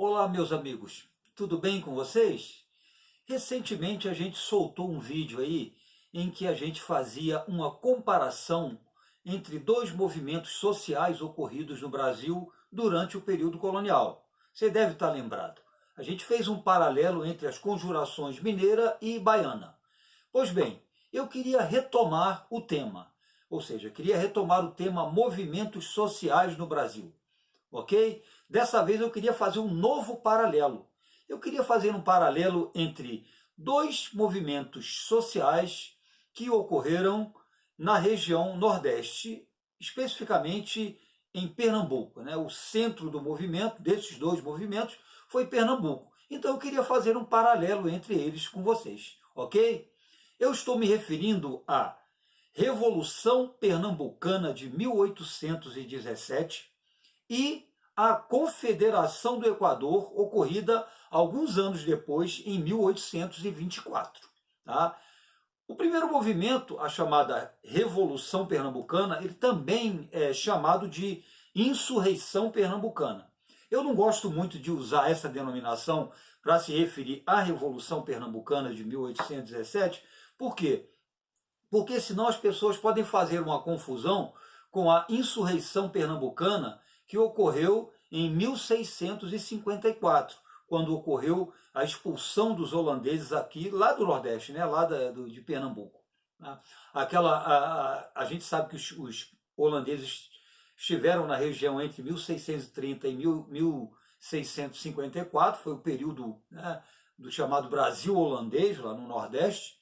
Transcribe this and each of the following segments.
Olá, meus amigos, tudo bem com vocês? Recentemente a gente soltou um vídeo aí em que a gente fazia uma comparação entre dois movimentos sociais ocorridos no Brasil durante o período colonial. Você deve estar lembrado. A gente fez um paralelo entre as conjurações mineira e baiana. Pois bem, eu queria retomar o tema, ou seja, queria retomar o tema movimentos sociais no Brasil, ok? Dessa vez eu queria fazer um novo paralelo. Eu queria fazer um paralelo entre dois movimentos sociais que ocorreram na região Nordeste, especificamente em Pernambuco, né? O centro do movimento, desses dois movimentos, foi Pernambuco. Então eu queria fazer um paralelo entre eles com vocês, ok? Eu estou me referindo à Revolução Pernambucana de 1817 e a Confederação do Equador, ocorrida alguns anos depois, em 1824. Tá? O primeiro movimento, a chamada Revolução Pernambucana, ele também é chamado de Insurreição Pernambucana. Eu não gosto muito de usar essa denominação para se referir à Revolução Pernambucana de 1817, por quê? Porque senão as pessoas podem fazer uma confusão com a Insurreição Pernambucana, que ocorreu em 1654, quando ocorreu a expulsão dos holandeses aqui, lá do Nordeste, né, lá de Pernambuco. A gente sabe que os holandeses estiveram na região entre 1630 e 1654, foi o período, né, do chamado Brasil holandês, lá no Nordeste,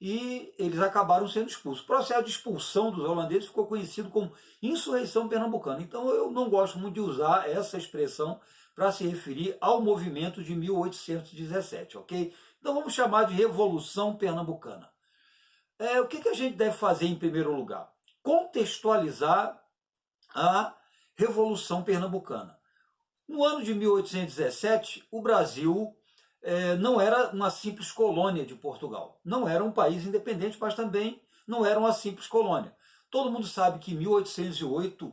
e eles acabaram sendo expulsos. O processo de expulsão dos holandeses ficou conhecido como Insurreição Pernambucana. Então eu não gosto muito de usar essa expressão para se referir ao movimento de 1817, ok? Então vamos chamar de Revolução Pernambucana. O que a gente deve fazer em primeiro lugar? Contextualizar a Revolução Pernambucana. No ano de 1817, o Brasil não era uma simples colônia de Portugal. Não era um país independente, mas também não era uma simples colônia. Todo mundo sabe que em 1808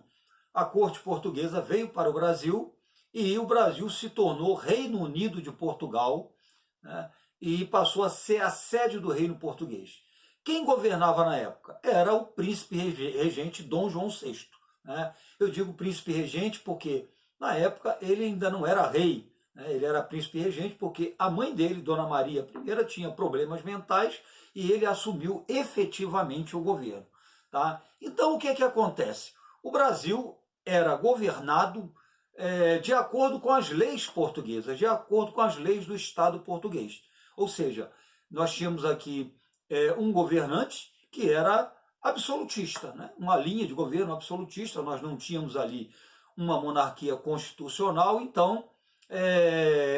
a corte portuguesa veio para o Brasil e o Brasil se tornou Reino Unido de Portugal, né, e passou a ser a sede do reino português. Quem governava na época? Era o príncipe regente Dom João VI. Né? Eu digo príncipe regente porque na época ele ainda não era rei. Ele era príncipe regente porque a mãe dele, Dona Maria I, tinha problemas mentais e ele assumiu efetivamente o governo. Tá? Então o que é que acontece? O Brasil era governado de acordo com as leis portuguesas, de acordo com as leis do Estado português. Ou seja, nós tínhamos aqui um governante que era absolutista, né? Uma linha de governo absolutista, nós não tínhamos ali uma monarquia constitucional, então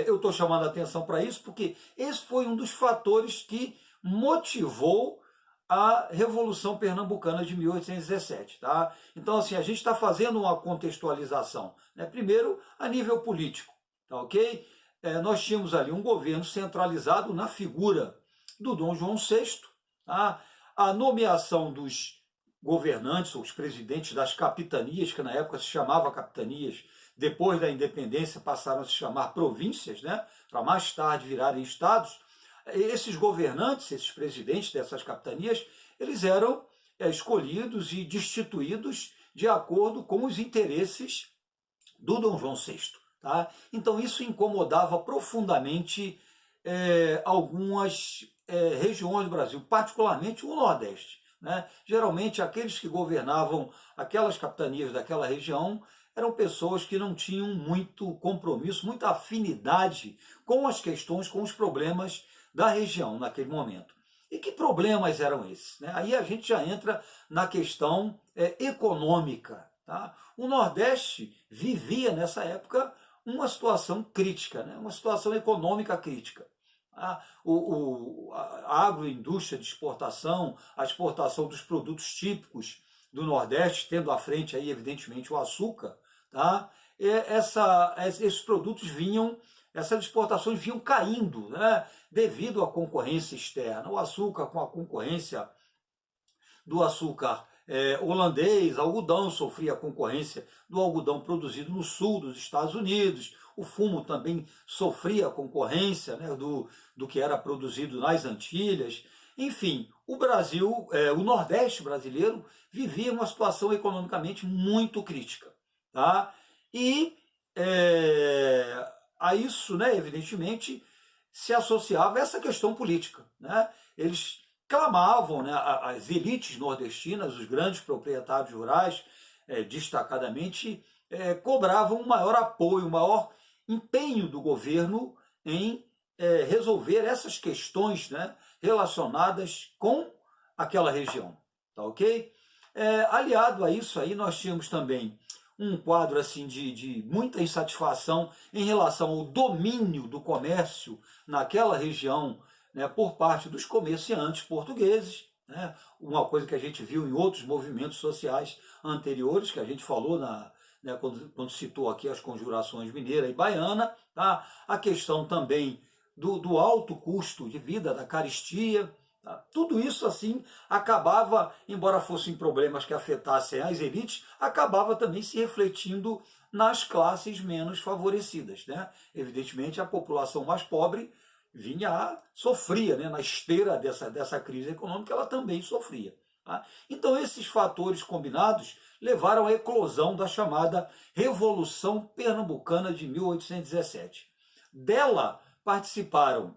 eu estou chamando a atenção para isso porque esse foi um dos fatores que motivou a Revolução Pernambucana de 1817. Tá? Então, assim, a gente está fazendo uma contextualização, né? Primeiro, a nível político, tá, ok? Nós tínhamos ali um governo centralizado na figura do Dom João VI, tá? A nomeação dos governantes, ou os presidentes das capitanias, que na época se chamava capitanias, depois da independência passaram a se chamar províncias, né, para mais tarde virarem estados. Esses governantes, esses presidentes dessas capitanias, eles eram escolhidos e destituídos de acordo com os interesses do Dom João VI. Tá? Então isso incomodava profundamente algumas regiões do Brasil, particularmente o Nordeste. Né? Geralmente aqueles que governavam aquelas capitanias daquela região eram pessoas que não tinham muito compromisso, muita afinidade com as questões, com os problemas da região naquele momento. E que problemas eram esses? Né? Aí a gente já entra na questão econômica. Tá? O Nordeste vivia nessa época uma situação crítica, né? Uma situação econômica crítica. A agroindústria de exportação, a exportação dos produtos típicos do Nordeste, tendo à frente aí, evidentemente, o açúcar, tá? Esses produtos essas exportações vinham caindo, né? Devido à concorrência externa. O açúcar, com a concorrência do açúcar holandês, algodão, sofria a concorrência do algodão produzido no sul dos Estados Unidos, o fumo também sofria a concorrência, né, do que era produzido nas Antilhas. Enfim, o Brasil, o Nordeste brasileiro, vivia uma situação economicamente muito crítica. Tá? E a isso, né, evidentemente, se associava essa questão política. Né? Eles clamavam, né, as elites nordestinas, os grandes proprietários rurais, destacadamente, cobravam um maior apoio, um maior empenho do governo em resolver essas questões, né, relacionadas com aquela região. Tá ok? Aliado a isso aí, nós tínhamos também um quadro assim de muita insatisfação em relação ao domínio do comércio naquela região, né, por parte dos comerciantes portugueses, né, uma coisa que a gente viu em outros movimentos sociais anteriores, que a gente falou né, quando citou aqui as conjurações mineira e baiana, tá? A questão também do alto custo de vida, da carestia. Tá? Tudo isso assim acabava, embora fossem problemas que afetassem as elites, acabava também se refletindo nas classes menos favorecidas. Né? Evidentemente, a população mais pobre sofria, né? Na esteira dessa crise econômica, ela também sofria. Tá? Então, esses fatores combinados levaram à eclosão da chamada Revolução Pernambucana de 1817. Dela participaram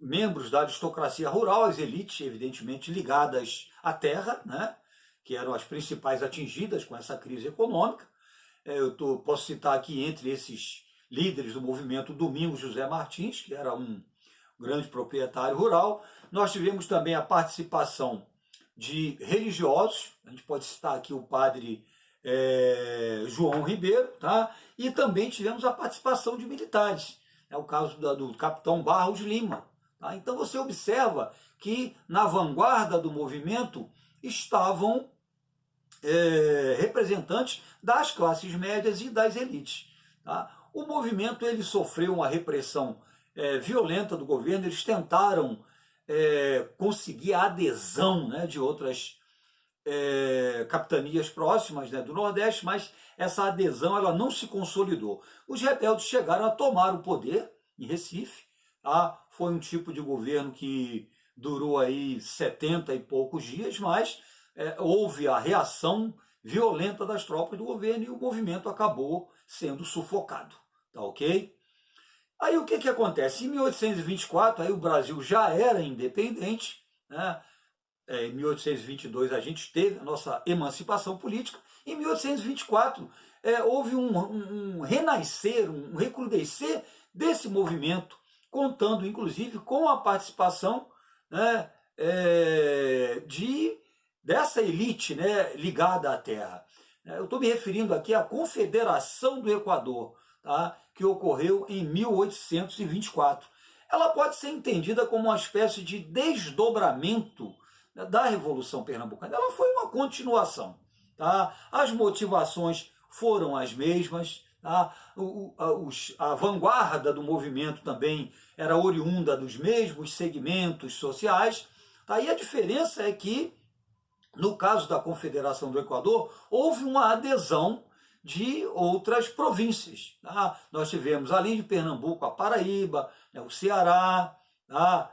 membros da aristocracia rural, as elites, evidentemente, ligadas à terra, né, que eram as principais atingidas com essa crise econômica. Posso citar aqui entre esses líderes do movimento Domingos José Martins, que era um grande proprietário rural. Nós tivemos também a participação de religiosos, a gente pode citar aqui o padre João Ribeiro, tá? E também tivemos a participação de militares, é o caso do capitão Barros Lima. Tá? Então você observa que na vanguarda do movimento estavam representantes das classes médias e das elites. Tá? O movimento ele sofreu uma repressão violenta do governo, eles tentaram conseguir a adesão, né, de outras capitanias próximas, né, do Nordeste, mas essa adesão ela não se consolidou. Os rebeldes chegaram a tomar o poder em Recife. Tá? Foi um tipo de governo que durou aí 70 e poucos dias, mas houve a reação violenta das tropas do governo e o movimento acabou sendo sufocado. Tá ok? Aí o que acontece? Em 1824, aí o Brasil já era independente, né? Em 1822 a gente teve a nossa emancipação política. Em 1824 houve um renascer, um recrudescer desse movimento, contando inclusive com a participação, né, dessa elite, né, ligada à terra. Eu estou me referindo aqui à Confederação do Equador, tá, que ocorreu em 1824. Ela pode ser entendida como uma espécie de desdobramento, né, da Revolução Pernambucana. Ela foi uma continuação. Tá? As motivações foram as mesmas. Tá? A vanguarda do movimento também era oriunda dos mesmos segmentos sociais. Tá? E a diferença é que, no caso da Confederação do Equador, houve uma adesão de outras províncias. Tá? Nós tivemos, além de Pernambuco, a Paraíba, né, o Ceará, tá?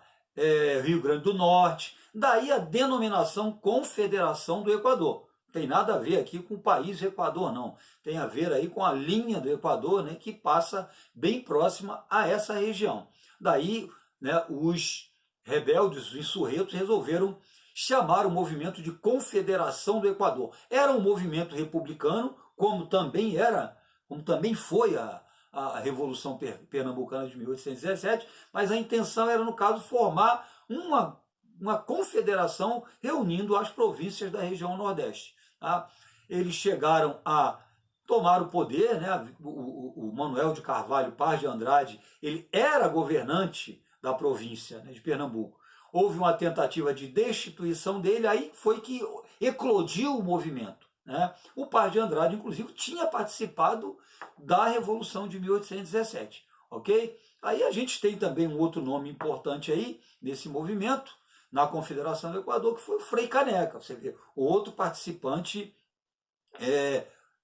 Rio Grande do Norte. Daí a denominação Confederação do Equador. Não tem nada a ver aqui com o país Equador, não. Tem a ver aí com a linha do Equador, né, que passa bem próxima a essa região. Daí, né, os rebeldes, os insurretos, resolveram chamar o movimento de Confederação do Equador. Era um movimento republicano, como também foi a Revolução Pernambucana de 1817, mas a intenção era, no caso, formar uma confederação reunindo as províncias da região Nordeste. Tá? Eles chegaram a tomar o poder, né? O Manuel de Carvalho Paz de Andrade, ele era governante da província, né, de Pernambuco. Houve uma tentativa de destituição dele, aí foi que eclodiu o movimento. Né? O Paz de Andrade, inclusive, tinha participado da Revolução de 1817. Ok? Aí a gente tem também um outro nome importante aí nesse movimento, na Confederação do Equador, que foi o Frei Caneca, você vê, outro participante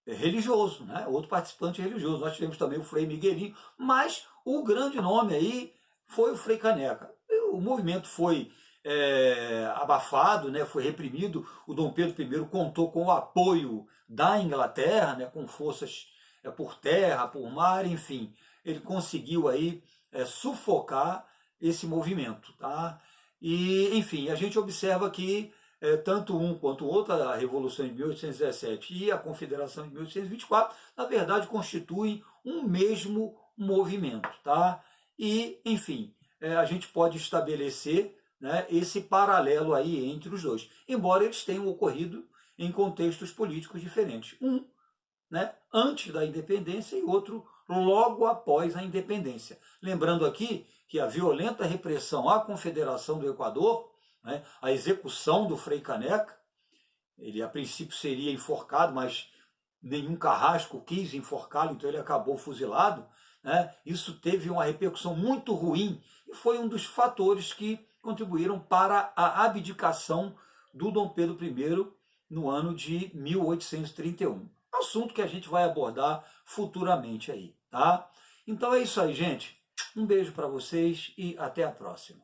religioso, né? Outro participante religioso. Nós tivemos também o Frei Miguelinho, mas o grande nome aí foi o Frei Caneca. O movimento foi abafado, né? Foi reprimido. O Dom Pedro I contou com o apoio da Inglaterra, né? Com forças por terra, por mar, enfim. Ele conseguiu aí sufocar esse movimento, tá? E, enfim, a gente observa que tanto um quanto o outro, a Revolução de 1817 e a Confederação de 1824, na verdade constituem um mesmo movimento, tá? E, enfim, a gente pode estabelecer, né, esse paralelo aí entre os dois, embora eles tenham ocorrido em contextos políticos diferentes. Um, né, antes da independência e outro logo após a independência. Lembrando aqui que a violenta repressão à Confederação do Equador, né, a execução do Frei Caneca, ele a princípio seria enforcado, mas nenhum carrasco quis enforcá-lo, então ele acabou fuzilado, né, isso teve uma repercussão muito ruim e foi um dos fatores que contribuíram para a abdicação do Dom Pedro I no ano de 1831. Assunto que a gente vai abordar futuramente aí, tá? Então é isso aí, gente. Um beijo para vocês e até a próxima.